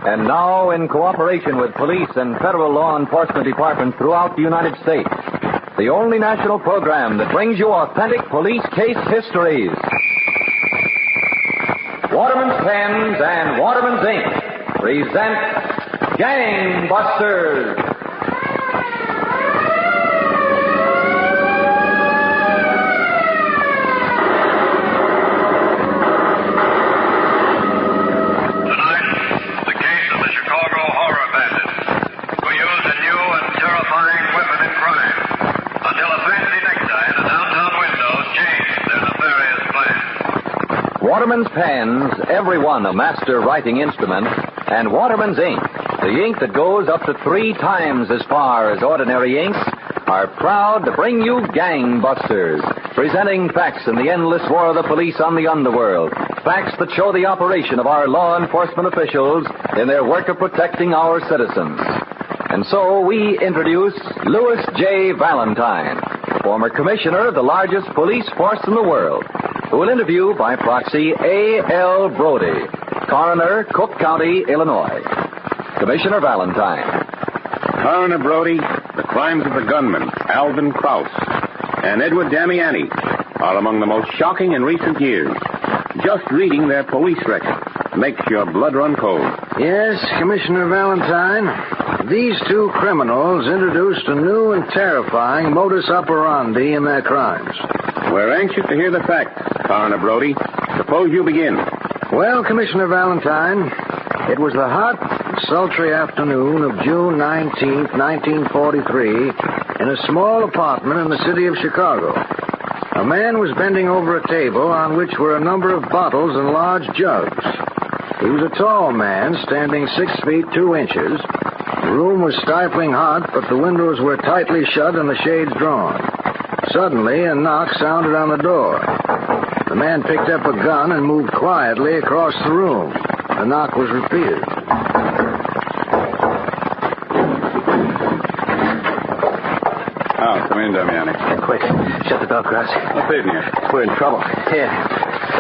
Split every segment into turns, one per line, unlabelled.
And now, in cooperation with police and federal law enforcement departments throughout the United States, the only national program that brings you authentic police case histories. Waterman's Pens and Waterman's Ink present Gangbusters. Waterman's Pens, every one a master writing instrument, and Waterman's Ink, the ink that goes up to 3 times as far as ordinary inks, are proud to bring you Gangbusters, presenting facts in the endless war of the police on the underworld, facts that show the operation of our law enforcement officials in their work of protecting our citizens. And so we introduce Louis J. Valentine, former commissioner of the largest police force in the world, who will interview by proxy A.L. Brody, coroner, Cook County, Illinois. Commissioner Valentine.
Coroner Brody, the crimes of the gunmen, Alvin Krause and Edward Damiani, are among the most shocking in recent years. Just reading their police record makes your blood run cold.
Yes, Commissioner Valentine. These 2 criminals introduced a new and terrifying modus operandi in their crimes.
We're anxious to hear the facts, Coroner Brody. Suppose you begin.
Well, Commissioner Valentine, it was the hot, sultry afternoon of June 19th, 1943, in a small apartment in the city of Chicago. A man was bending over a table on which were a number of bottles and large jugs. He was a tall man, standing 6 feet 2 inches. The room was stifling hot, but the windows were tightly shut and the shades drawn. Suddenly, a knock sounded on the door. The man picked up a gun and moved quietly across the room. The knock was repeated.
Oh, come in, Damiani.
Quick, shut the door, Krause.
What's eating you?
We're in trouble. Here,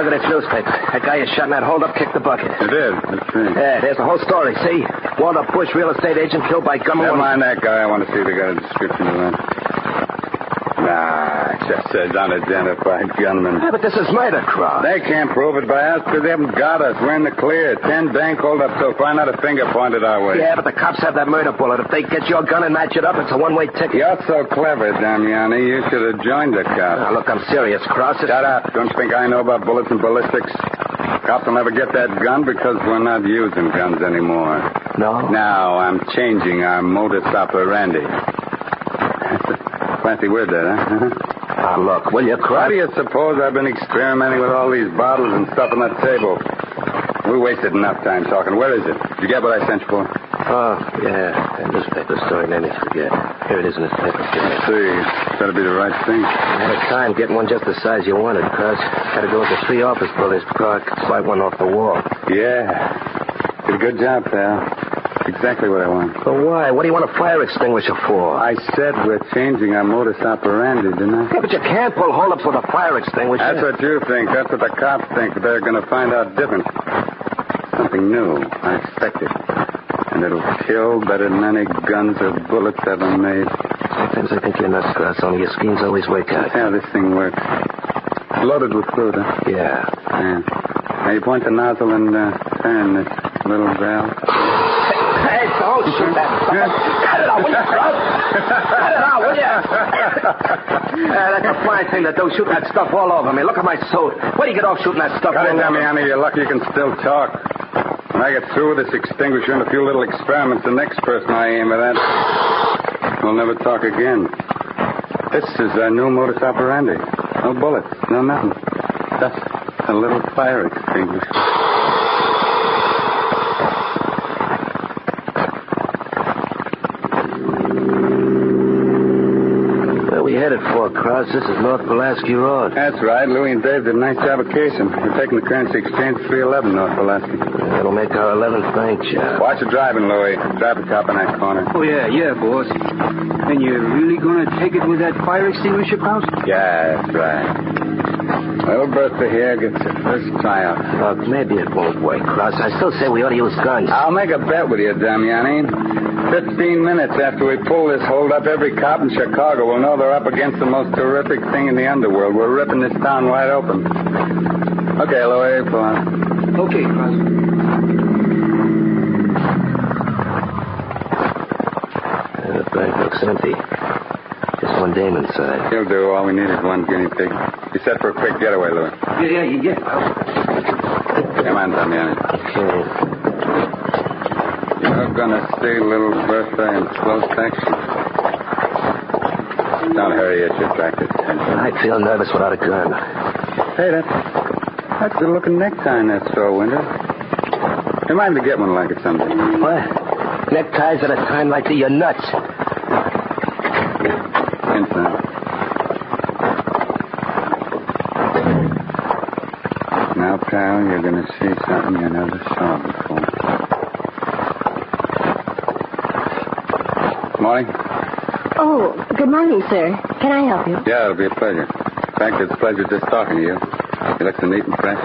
look at this newspaper. That guy you shot in that hold-up kicked the bucket.
It did. Let's see.
Yeah, there's the whole story, see? Walter Bush, real estate agent, killed by gunman.
Never mind that guy. I want to see if they got a description of that. Nah, it just says unidentified gunman.
Yeah, but this is murder, Krause.
They can't prove it by us because they haven't got us. We're in the clear. 10 dank hold up so far, not a finger pointed our way.
Yeah, but the cops have that murder bullet. If they get your gun and match it up, it's a one-way ticket.
You're so clever, Damiani. You should have joined the cops.
Now, look, I'm serious, Krause.
Shut up. Don't you think I know about bullets and ballistics? Cops will never get that gun because we're not using guns anymore.
No?
Now, I'm changing our modus operandi. Fancy word, that, huh?
Now, look, will you,
Why
Krause?
do you suppose I've been experimenting with all these bottles and stuff on that table? We wasted enough time talking. Where is it? Did you get what I sent you for?
Oh, yeah. A newspaper story, then you forget. Here it is in this paper.
Let's see. That'll be the right thing.
I had a time getting one just the size you wanted, Krause. Had to go into 3 office buildings before I could slide one off the wall.
Yeah. Did a good job, pal. Exactly what I want.
But why? What do you want a fire extinguisher for?
I said we're changing our modus operandi, didn't I?
Yeah, but you can't pull holdups with a fire extinguisher.
That's what you think. That's what the cops think. But they're going to find out different. Something new, unexpected. And it'll kill better than any guns or bullets ever made.
Sometimes I think you're nuts, Krause. Only your schemes always work out.
Yeah, this thing works. Loaded with food, huh?
Yeah.
Now you point the nozzle and turn this little valve.
Hey, don't shoot that stuff. Cut it out, will you, Krause? Cut it out, will you? That's a fine thing to do, shoot that stuff all over me. Look at my suit. Where do you get off shooting that stuff?
Cut it, Damiani. You're lucky you can still talk. When I get through with this extinguisher and a few little experiments, the next person I aim at will never talk again. This is our new modus operandi. No bullets, no nothing. Just a little fire extinguisher.
Headed for, Krause. This is North Pulaski Road.
That's right. Louie and Dave did a nice job of casing. We're taking the currency exchange 311 North Pulaski.
That'll make our 11th bank job.
Watch your driving, Louie. Drive the cop in that corner.
Oh, yeah, boss. And you're really going to take it with that fire extinguisher, Krause?
Yeah, that's right. Little Bertha here gets her first tryout.
Look, maybe it won't work, Krause. I still say we ought to use guns.
I'll make a bet with you, Damiani. 15 minutes after we pull this hold up, every cop in Chicago will know they're up against the most terrific thing in the underworld. We're ripping this town wide open. Okay, Louie, pull on.
Okay, Krause. The bank looks empty. Just one dame inside.
He'll do. All we need is one guinea pig. You set for a quick getaway, Louie.
Yeah.
Come on, Damiani.
Okay.
You're gonna see little Bertha in close section. Don't hurry, it should attract attention.
I feel nervous without a gun.
Hey, that's a good-looking necktie in that store window. Remind me to get one like it someday.
What? Neckties at a time like this? You're nuts.
Inside. Now, pal, you're going to see something you never saw before. Morning.
Oh, good morning, sir. Can I help you?
Yeah, it'll be a pleasure. In fact, it's a pleasure just talking to you. You look so neat and fresh,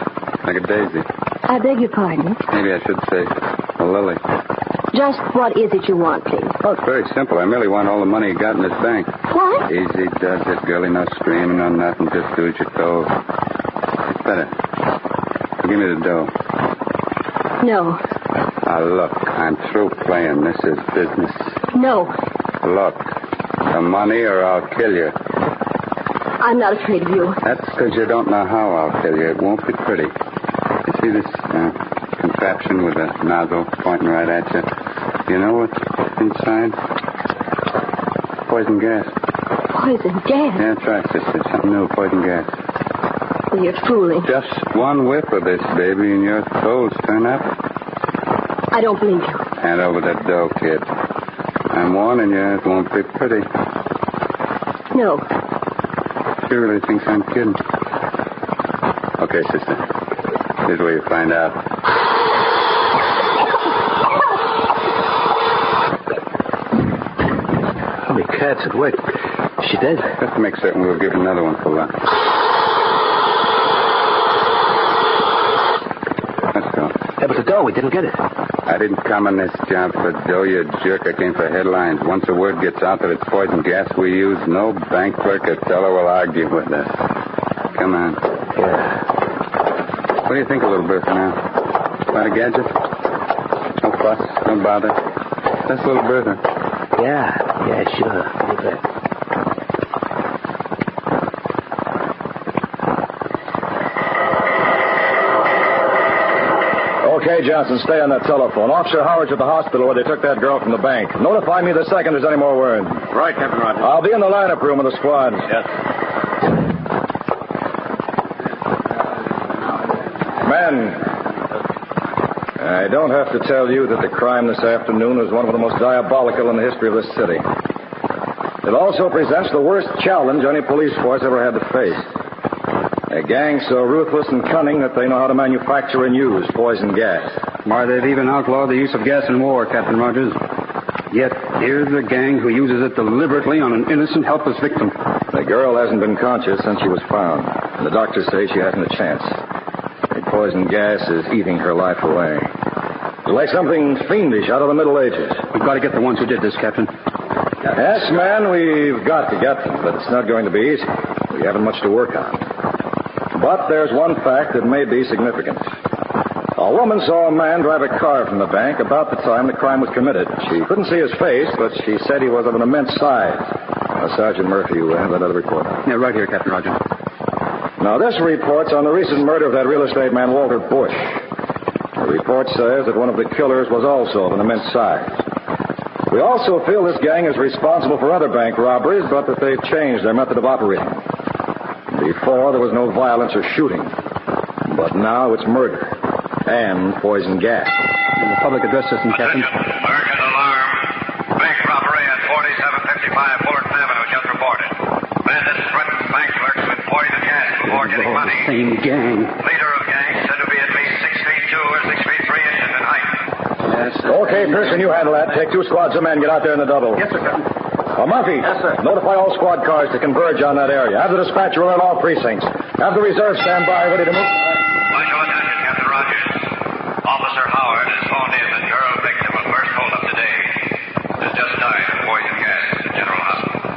like a daisy.
I beg your pardon.
Maybe I should say a lily.
Just what is it you want, please?
Oh, it's very simple. I merely want all the money you got in this bank.
What?
Easy does it, girlie. No screaming, no nothing. Just do as you're told. It's better. Give me the dough.
No.
Now, look, I'm through playing. This is business.
No.
Look, the money or I'll kill you.
I'm not afraid of you.
That's because you don't know how I'll kill you. It won't be pretty. You see this contraption with a nozzle pointing right at you? You know what's inside? Poison gas.
Poison gas?
Yeah, that's right, sister. Something new, poison gas.
Well, you're fooling.
Just one whiff of this, baby, and your toes turn up.
I don't believe you.
Hand over that dough, kid. I'm warning you, it won't be pretty.
No.
She really thinks I'm kidding. Okay, sister. Here's where you find out.
Holy cats, it worked. Is she dead?
Just to make certain, we'll give another one for luck. Let's go.
Yeah, but the dough, we didn't get it.
I didn't come on this job for dough, you jerk. I came for headlines. Once the word gets out that it's poison gas we use, no bank clerk or teller will argue with us. Come on.
Yeah.
What do you think of little Bertha now? Quite a gadget? No fuss, no bother. That's little Bertha.
Yeah, sure. You bet.
Okay, Johnson, stay on that telephone. Officer Howard's at the hospital where they took that girl from the bank. Notify me the second there's any more word.
Right, Captain Rogers.
I'll be in the lineup room with the squad.
Yes.
Men, I don't have to tell you that the crime this afternoon was one of the most diabolical in the history of this city. It also presents the worst challenge any police force ever had to face. A gang so ruthless and cunning that they know how to manufacture and use poison gas.
Why, they've even outlawed the use of gas in war, Captain Rogers. Yet, here's a gang who uses it deliberately on an innocent, helpless victim.
The girl hasn't been conscious since she was found, and the doctors say she hasn't a chance. The poison gas is eating her life away. It's like something fiendish out of the Middle Ages.
We've got to get the ones who did this, Captain.
Yes, man, we've got to get them, but it's not going to be easy. We haven't much to work on. But there's one fact that may be significant. A woman saw a man drive a car from the bank about the time the crime was committed. She couldn't see his face, but she said he was of an immense size. Sergeant Murphy, you have that other report?
Yeah, right here, Captain Rogers.
Now, this report's on the recent murder of that real estate man, Walter Bush. The report says that one of the killers was also of an immense size. We also feel this gang is responsible for other bank robberies, but that they've changed their method of operating. Before, there was no violence or shooting. But now it's murder and poison gas.
The public address system, Captain.
Urgent alarm. Bank robbery at 4755 Fullerton Avenue just reported. Bandits threatened bank clerks with poison gas before getting money.
Same gang.
Leader of gang said to be at least 6 feet 2 or 6 feet 3 inches in height.
Yes, sir.
Okay, Pearson, you handle that. Take 2 squads of men. Get out there in the double.
Yes, sir, Captain.
Murphy.
Yes, sir.
Notify all squad cars to converge on that area. Have the dispatcher alert all precincts. Have the reserve stand by, ready to move.
By your attention, Captain Rogers. Officer Howard has phoned in that girl victim of first holdup today has just died of poison gas at General Hospital.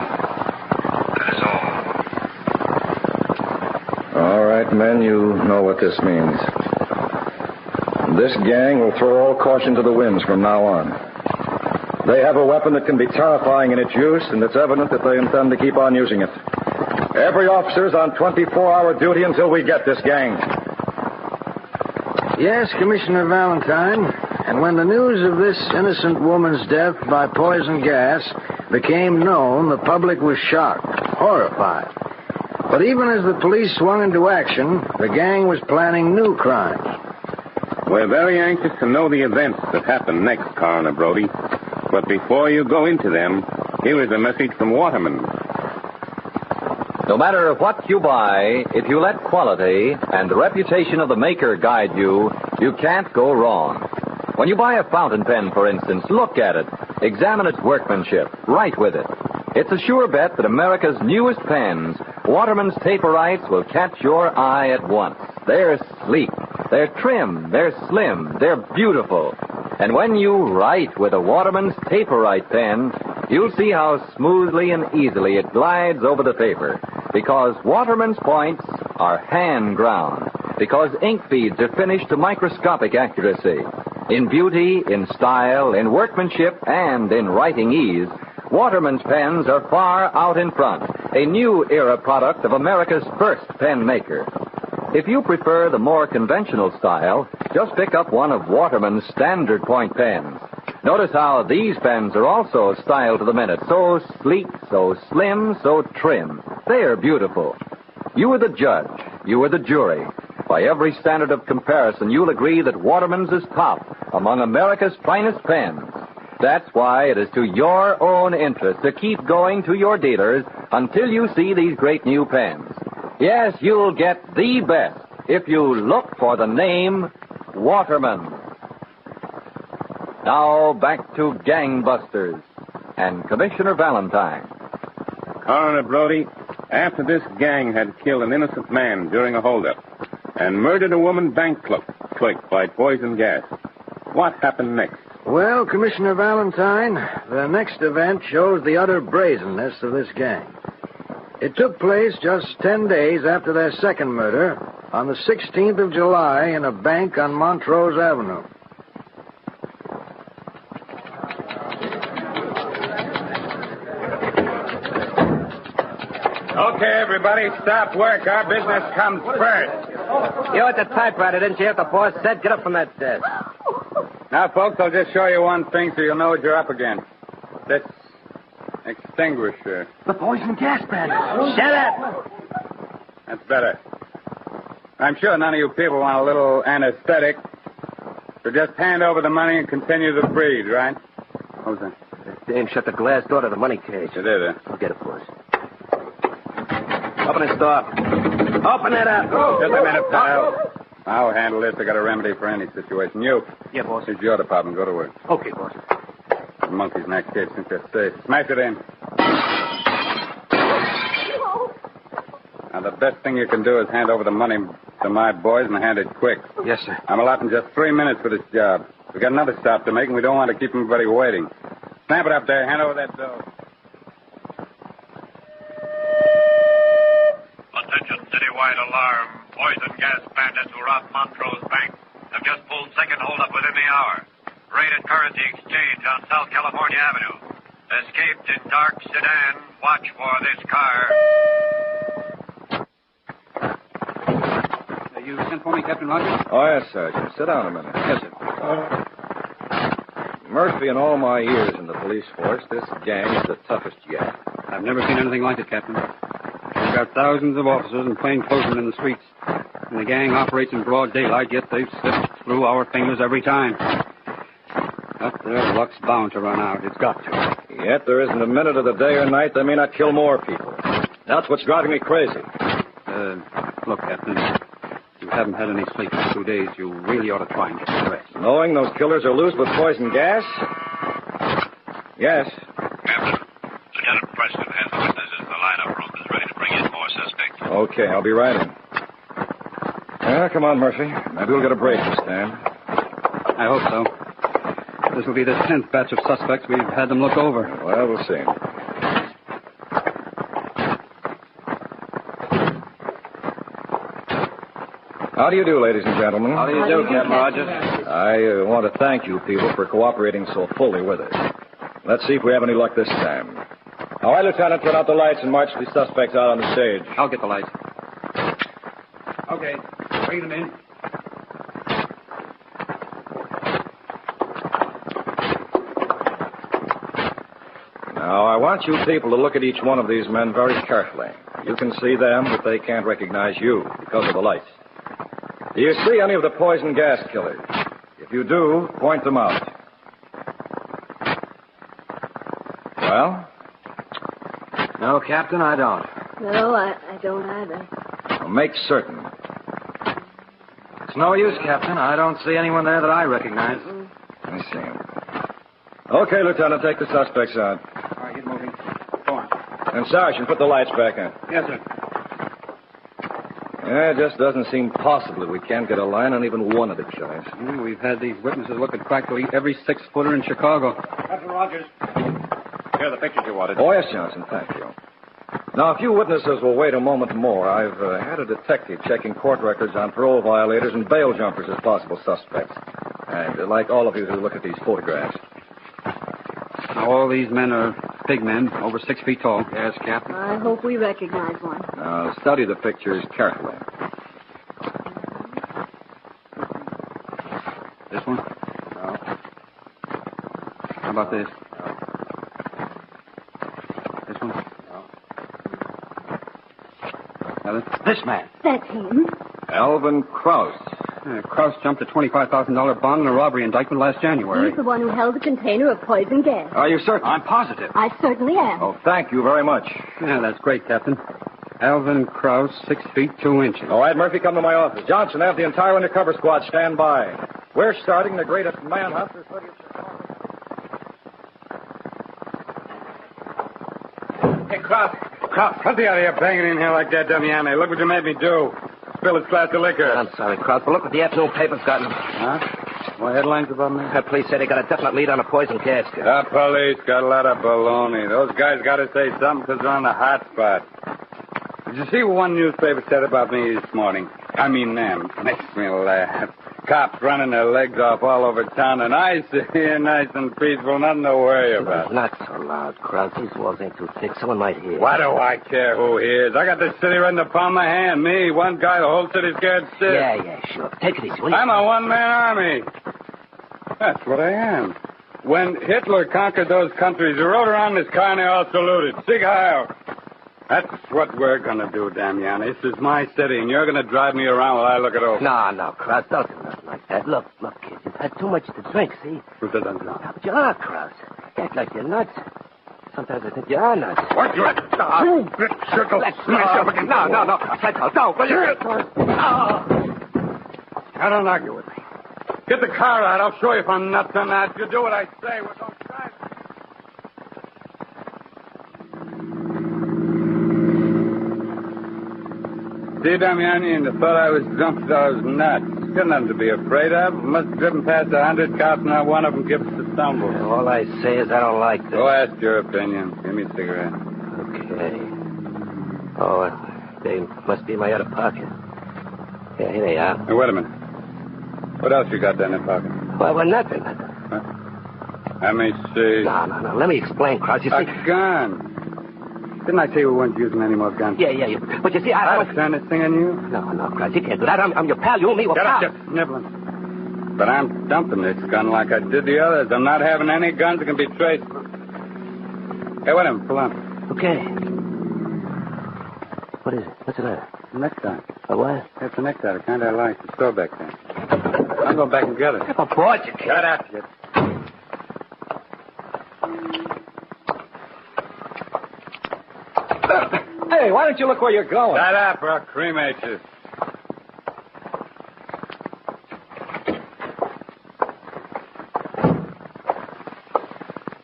That is all.
All right, men, you know what this means. This gang will throw all caution to the winds from now on. They have a weapon that can be terrifying in its use, and it's evident that they intend to keep on using it. Every officer's on 24-hour duty until we get this gang.
Yes, Commissioner Valentine. And when the news of this innocent woman's death by poison gas became known, the public was shocked, horrified. But even as the police swung into action, the gang was planning new crimes.
We're very anxious to know the events that happen next, Coroner Brody. But before you go into them, here is a message from Waterman.
No matter what you buy, if you let quality and the reputation of the maker guide you, you can't go wrong. When you buy a fountain pen, for instance, look at it. Examine its workmanship. Write with it. It's a sure bet that America's newest pens, Waterman's Taperites, will catch your eye at once. They're sleek. They're trim. They're slim. They're beautiful. And when you write with a Waterman's Taperite pen, you'll see how smoothly and easily it glides over the paper. Because Waterman's points are hand-ground. Because ink feeds are finished to microscopic accuracy. In beauty, in style, in workmanship, and in writing ease, Waterman's pens are far out in front. A new era product of America's first pen maker. If you prefer the more conventional style, just pick up one of Waterman's standard point pens. Notice how these pens are also styled to the minute. So sleek, so slim, so trim. They're beautiful. You are the judge. You are the jury. By every standard of comparison, you'll agree that Waterman's is top among America's finest pens. That's why it is to your own interest to keep going to your dealers until you see these great new pens. Yes, you'll get the best if you look for the name Waterman. Now back to Gangbusters and Commissioner Valentine.
Coroner Brody, after this gang had killed an innocent man during a holdup and murdered a woman bank clerk by poison gas, what happened next?
Well, Commissioner Valentine, the next event shows the utter brazenness of this gang. It took place just 10 days after their second murder on the 16th of July in a bank on Montrose Avenue.
Okay, everybody, stop work. Our business comes first.
You at the typewriter, didn't you hear what the boss said? Get up from that desk.
Now, folks, I'll just show you one thing so you'll know what you're up against. This extinguisher.
The poison gas bandit. Shut up.
That's better. I'm sure none of you people want a little anesthetic. So just hand over the money and continue to breathe, right? What was that?
The dame shut the glass door to the money cage.
You did, huh?
I'll get it, boss. Open this door. Open it up.
Just a minute, pal. I'll handle this. I got a remedy for any situation. You.
Yeah, boss.
It's your department. Go to work.
Okay, boss.
The monkeys in that cage think they're safe. Smash it in. Now, the best thing you can do is hand over the money to my boys and hand it quick.
Yes, sir.
I'm allotting just 3 minutes for this job. We got another stop to make, and we don't want to keep everybody waiting. Snap it up there. Hand over that dough.
Attention, citywide alarm. Poison gas bandits who robbed Montrose Bank have just pulled second holdup within the hour. Raided currency exchange on South California Avenue. Escaped in dark sedan. Watch for this car.
You sent for me, Captain Rogers?
Oh, yes, Sergeant. Sit down a minute.
Yes, sir.
Murphy, in all my years in the police force, this gang is the toughest yet.
I've never seen anything like it, Captain. We've got thousands of officers and plainclothesmen in the streets. And the gang operates in broad daylight, yet they've slipped through our fingers every time. But their luck's bound to run out. It's got to.
Yet there isn't a minute of the day or night they may not kill more people. That's what's driving me crazy.
Look, Captain, you haven't had any sleep for 2 days. You really ought to try and get some rest.
Knowing those killers are loose with poison gas? Yes.
Captain, Lieutenant Preston has the witnesses in the lineup room. Is ready to bring in more suspects.
Okay, I'll be right in. Well, come on, Murphy. Maybe we'll get a break this time.
I hope so. This will be the 10th batch of suspects we've had them look over.
Well, we'll see. How do you do, ladies and gentlemen?
How do you do, Captain Rogers?
I want to thank you people for cooperating so fully with us. Let's see if we have any luck this time. All right, Lieutenant, turn out the lights and march the suspects out on the stage.
I'll get the lights. Okay, bring them in.
Now, I want you people to look at each one of these men very carefully. You can see them, but they can't recognize you because of the lights. Do you see any of the poison gas killers? If you do, point them out. Well?
No, Captain, I don't.
No, I don't either.
Well, make certain.
It's no use, Captain. I don't see anyone there that I recognize.
Let me see him. Okay, Lieutenant, take the suspects out.
All right, get moving. Go on.
And Sergeant, put the lights back on.
Yes, sir.
Yeah, it just doesn't seem possible that we can't get a line on even one of the killers.
We've had these witnesses look at practically every 6-footer in Chicago.
Captain Rogers. Here are the pictures you wanted.
Oh, yes, Johnson, thank you. Now, if you witnesses will wait a moment more, I've had a detective checking court records on parole violators and bail jumpers as possible suspects. I'd like all of you to look at these photographs.
Now, all these men are big men, over 6 feet tall.
Yes, Captain.
I hope we recognize one.
Now, study the pictures carefully.
This one?
No.
How about this? This one? Another?
This man.
That's him.
Alvin Krause.
Krause jumped a $25,000 bond in a robbery indictment last January.
He's the one who held the container of poison gas.
Are you certain?
I'm positive.
I certainly am.
Oh, thank you very much.
Yeah, that's great, Captain. Alvin Krause, 6 feet 2 inches.
All right, Murphy, come to my office. Johnson, have the entire undercover squad stand by. We're starting the greatest manhunt the city of Chicago.
Hey, Krause, cut the out of here banging in here like that, Damiani. Look what you made me do. Spill his glass of liquor.
I'm sorry, Krause, but look what the afternoon paper's gotten.
Huh? What headlines about me?
The police say they got a definite lead on a poison gas.
The police got a lot of baloney. Those guys got to say something because they're on the hot spot. Did you see what one newspaper said about me this morning? I mean them. Makes me laugh. Cops running their legs off all over town, and I sit here nice and peaceful, nothing to worry about.
Not so loud, Krause. These walls ain't too thick. Someone might hear.
Why do I care who hears? I got the city right in the palm of my hand. Me, one guy, the whole city's scared stiff.
Yeah, sure. Take it easy, will you?
I'm a one-man army. That's what I am. When Hitler conquered those countries, he rode around in his car and they all saluted. Sieg Heil. That's what we're going to do, Damiani. This is my city, and you're going to drive me around while I look it over.
No, Krause, don't do nothing like that. Look, kid, you've had too much to drink, see?
Who said that?
No, but you are, Krause. You act like you're nuts. Sometimes I think you are nuts.
What? You circle smash up against the wall.
No, Krause, don't. Will you?
Now, don't argue with me. Get the car out. I'll show you if I'm nuts or not. You do what I say. Well, don't try. See, Damiani, and the thought I was drunk, I was nuts. Got nothing to be afraid of. Must have driven past 100 cops, not one of them gives us a stumble.
All I say is I don't like this.
Go ask your opinion. Give me a cigarette.
Okay. Oh, they must be in my other pocket. Yeah, here they are.
Now, wait a minute. What else you got down in the pocket?
Well, nothing.
Huh? Let me see.
No. Let me explain, Krause. You see...
A gun. Didn't I say we weren't using any more guns?
Yeah. But you see,
I'll turn this thing on you?
No, Krause, you can't do that. I'm your pal. You and me were
Get up,
pals.
just sniveling. But I'm dumping this gun like I did the others. I'm not having any guns that can be traced. Hey, wait a minute. Pull on.
Okay. What is it? What's the matter?
A necktie.
A what?
It's a necktie. The kind I like. The store back there. I'm going back and get it.
Of course you can.
Shut up, you.
Hey, why don't you look where you're going?
Shut up, or I'll cremate you.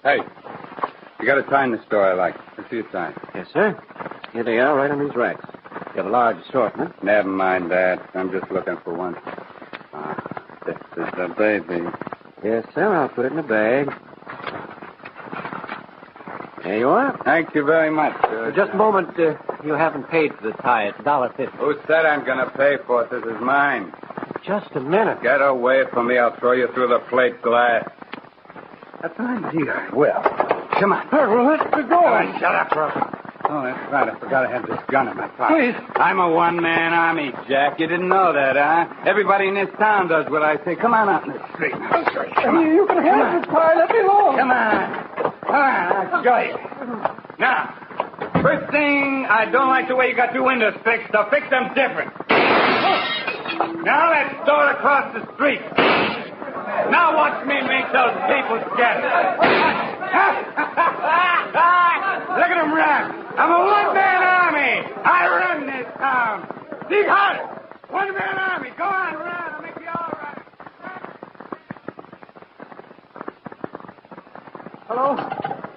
Hey, you got a tie in the store I like. Let's see your tie.
Yes, sir. Here they are, right on these racks.
Got a large assortment.
Never mind that. I'm just looking for one. This is the baby.
Yes, sir. I'll put it in a bag. There you are.
Thank you very much.
Just a moment. You haven't paid for the tie. It's $1.50.
Who said I'm going to pay for it? This is mine.
Just a minute.
Get away from me. I'll throw you through the plate glass.
That's an idea.
Well, come on.
Well, let's go.
Oh, shut up, Krause. Oh, that's right. I forgot I had this gun in my pocket.
Please.
I'm a one-man army, Jack. You didn't know that, huh? Everybody in this town does what I say. Come on out in the street. I'll show you. Come on.
You can have this pie. Let me alone.
Come on. Come on. I'll show you. Now, first thing, I don't like the way you got your windows fixed. So fix them different. Now let's throw it across the street. Now watch me make those people scatter. Look at them run. I'm a one-man army. I run this town. Dig harder. One-man army. Go on, run. I'll make you all right.
Hello?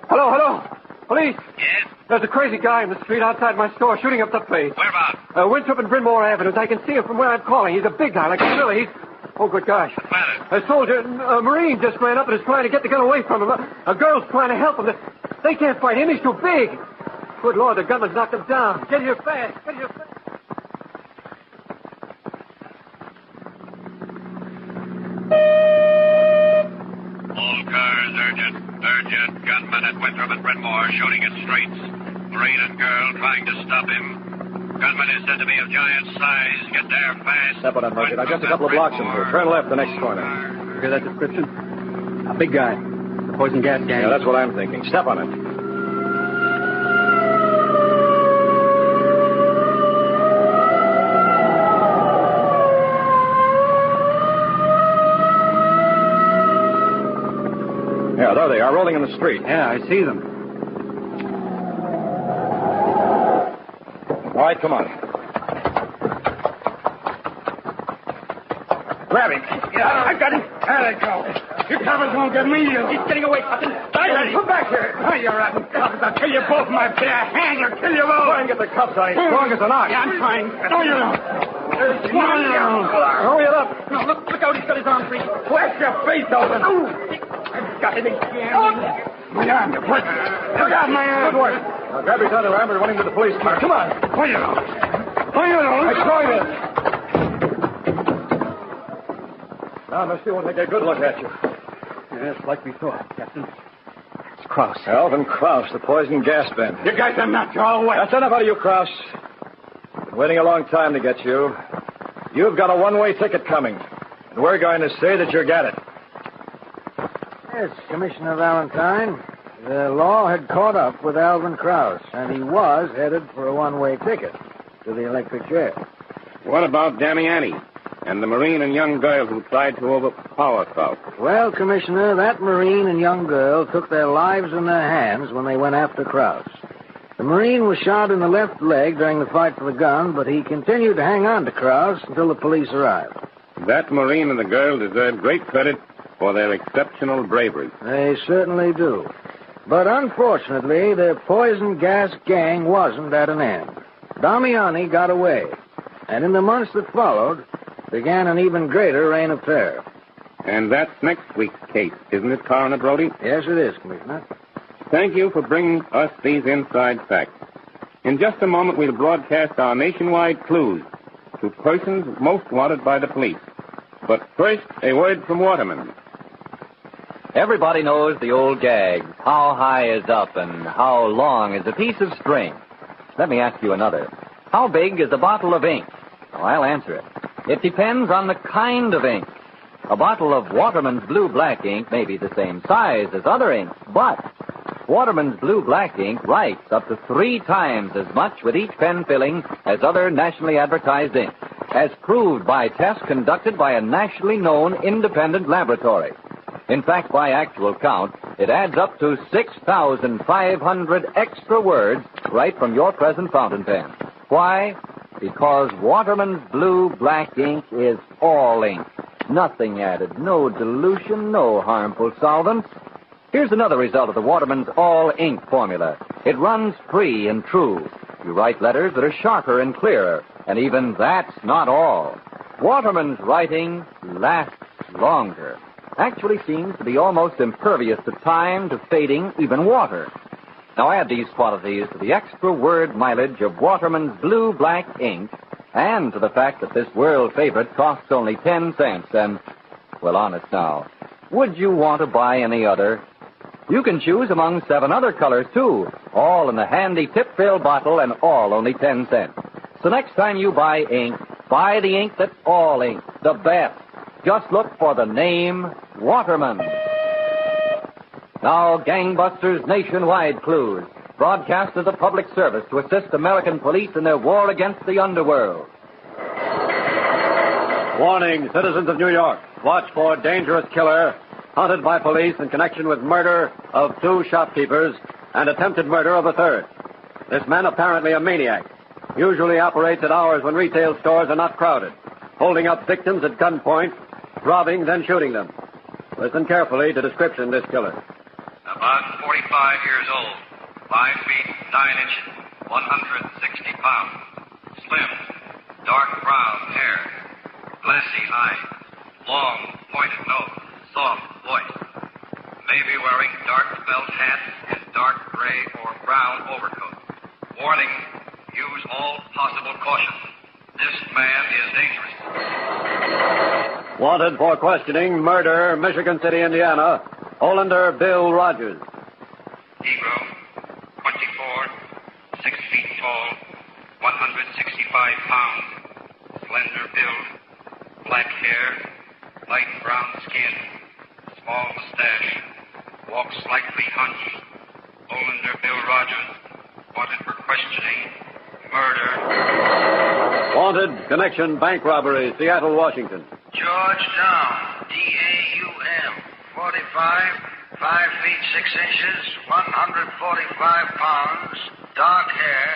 Hello? Police?
Yes?
There's a crazy guy in the street outside my store shooting up the place.
Whereabouts?
Winthrop and Bryn Mawr Avenues. I can see him from where I'm calling. He's a big guy, like a gorilla. He's... Oh, good gosh.
What's the matter?
A soldier, a Marine just ran up and is trying to get the gun away from him. A girl's trying to help him. They can't fight him. He's too big. Good Lord, the gunman's knocked him down. Get here fast. Get here fast.
All cars, urgent. Gunman at Winthrop and Bryn Mawr shooting at streets. Marine and girl trying to stop him. Gunman is said to be of giant size. Get there fast.
Step on that, Murphy. Now, just a couple of blocks from here. Turn left the next corner.
You hear that description? A big guy. The poison gas gang.
Yeah, that's what I'm thinking. Step on it. Yeah, there they are, rolling in the street.
Yeah, I see them.
All right, come on.
Grab him. Yeah, I got him. There they go. You coppers won't get me. He's getting away, Captain. Come back here. Oh, you rotten coppers. I'll kill you both, my bare hands. I'll kill you both.
Try and get the cuffs on. He's strong as an ox.
Yeah, I'm trying. No, you don't.
Hurry it up.
No, look out. He's got his arm free. Blast your face open. I've got him again. My arm, you prick. Look out, my arm.
Good work. Now grab his other arm and run him to the police car. Come on.
Oh, you don't. I tried it.
Now, Mister, we'll take a good look at you.
Yes, like we thought, Captain. It's Krause.
Alvin Krause, the poison gas bin.
You guys are nuts. You're all wet.
That's enough out of you, Krause. Been waiting a long time to get you. You've got a one-way ticket coming. And we're going to say that you got it.
Yes, Commissioner Valentine. The law had caught up with Alvin Krause, and he was headed for a one-way ticket to the electric chair.
What about Damiani and the Marine and young girl who tried to overpower Krause?
Well, Commissioner, that Marine and young girl took their lives in their hands when they went after Krause. The Marine was shot in the left leg during the fight for the gun, but he continued to hang on to Krause until the police arrived.
That Marine and the girl deserve great credit for their exceptional bravery.
They certainly do. But unfortunately, the poison gas gang wasn't at an end. Damiani got away, and in the months that followed, began an even greater reign of terror.
And that's next week's case, isn't it, Coroner Brody?
Yes, it is, Commissioner.
Thank you for bringing us these inside facts. In just a moment, we'll broadcast our nationwide clues to persons most wanted by the police. But first, a word from Waterman.
Everybody knows the old gag, how high is up and how long is a piece of string. Let me ask you another. How big is a bottle of ink? Well, I'll answer it. It depends on the kind of ink. A bottle of Waterman's blue-black ink may be the same size as other inks, but Waterman's blue-black ink writes up to 3 times as much with each pen filling as other nationally advertised ink, as proved by tests conducted by a nationally known independent laboratory. In fact, by actual count, it adds up to 6,500 extra words right from your present fountain pen. Why? Because Waterman's blue-black ink is all ink. Nothing added, no dilution, no harmful solvents. Here's another result of the Waterman's all-ink formula. It runs free and true. You write letters that are sharper and clearer. And even that's not all. Waterman's writing lasts longer. Actually seems to be almost impervious to time, to fading, even water. Now add these qualities to the extra word mileage of Waterman's blue-black ink, and to the fact that this world favorite costs only 10 cents, and, well, honest now, would you want to buy any other? You can choose among 7 other colors, too, all in the handy tip-fill bottle and all only 10 cents. So next time you buy ink, buy the ink that's all ink, the best. Just look for the name Waterman. Now, Gangbusters Nationwide Clues, broadcast as a public service to assist American police in their war against the underworld.
Warning, citizens of New York. Watch for dangerous killer, hunted by police in connection with murder of 2 shopkeepers and attempted murder of a 3rd. This man, apparently a maniac, usually operates at hours when retail stores are not crowded, holding up victims at gunpoint, robbing, then shooting them. Listen carefully to description this killer.
About 45 years old, 5 feet 9 inches, 160 pounds, slim, dark brown hair, glassy eyes, long pointed nose, soft voice. May be wearing dark felt hat and dark gray or brown overcoat. Warning, use all possible caution. This man is dangerous.
Wanted for questioning, murder, Michigan City, Indiana, Olander Bill Rogers.
Negro, 24, 6 feet tall, 165 pounds, slender build, black hair, light brown skin, small mustache, walks slightly hunched. Olander Bill Rogers, wanted for questioning, murder.
Wanted, connection, bank robbery, Seattle, Washington.
George Down, D-A-U-M, 45, 5 feet 6 inches, 145 pounds, dark hair,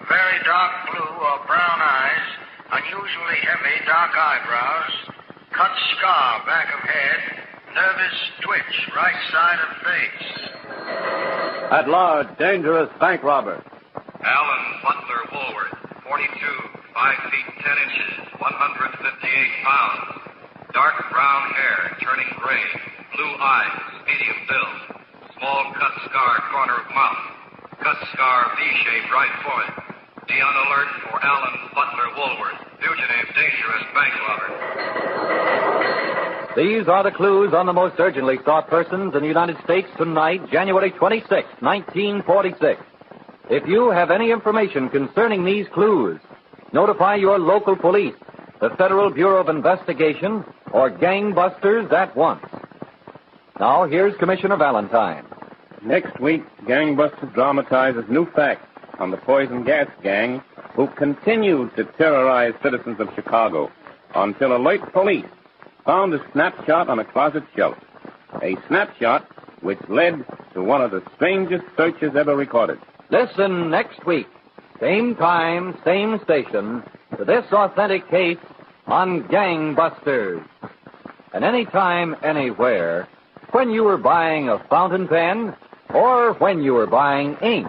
very dark blue or brown eyes, unusually heavy dark eyebrows, cut scar back of head, nervous twitch right side of face.
At large, dangerous bank robber.
Alan Butler Woolworth, 42, 5 feet 10 inches, 158 pounds. Dark brown hair, turning gray. Blue eyes, medium build. Small cut scar, corner of mouth. Cut scar, V-shaped right forehead. Be on alert for Alan Butler Woolworth, fugitive, dangerous bank robber.
These are the clues on the most urgently sought persons in the United States tonight, January 26, 1946. If you have any information concerning these clues, notify your local police, the Federal Bureau of Investigation, or Gangbusters at once. Now, here's Commissioner Valentine.
Next week, Gangbusters dramatizes new facts on the poison gas gang who continued to terrorize citizens of Chicago until alert police found a snapshot on a closet shelf. A snapshot which led to one of the strangest searches ever recorded.
Listen next week, same time, same station, to this authentic case on Gangbusters. And anytime, anywhere, when you were buying a fountain pen or when you were buying ink,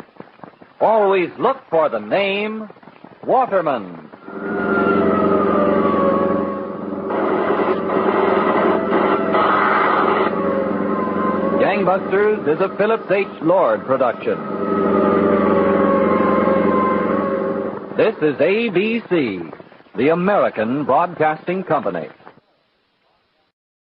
always look for the name Waterman. Gangbusters is a Phillips H. Lord production. This is ABC, the American Broadcasting Company.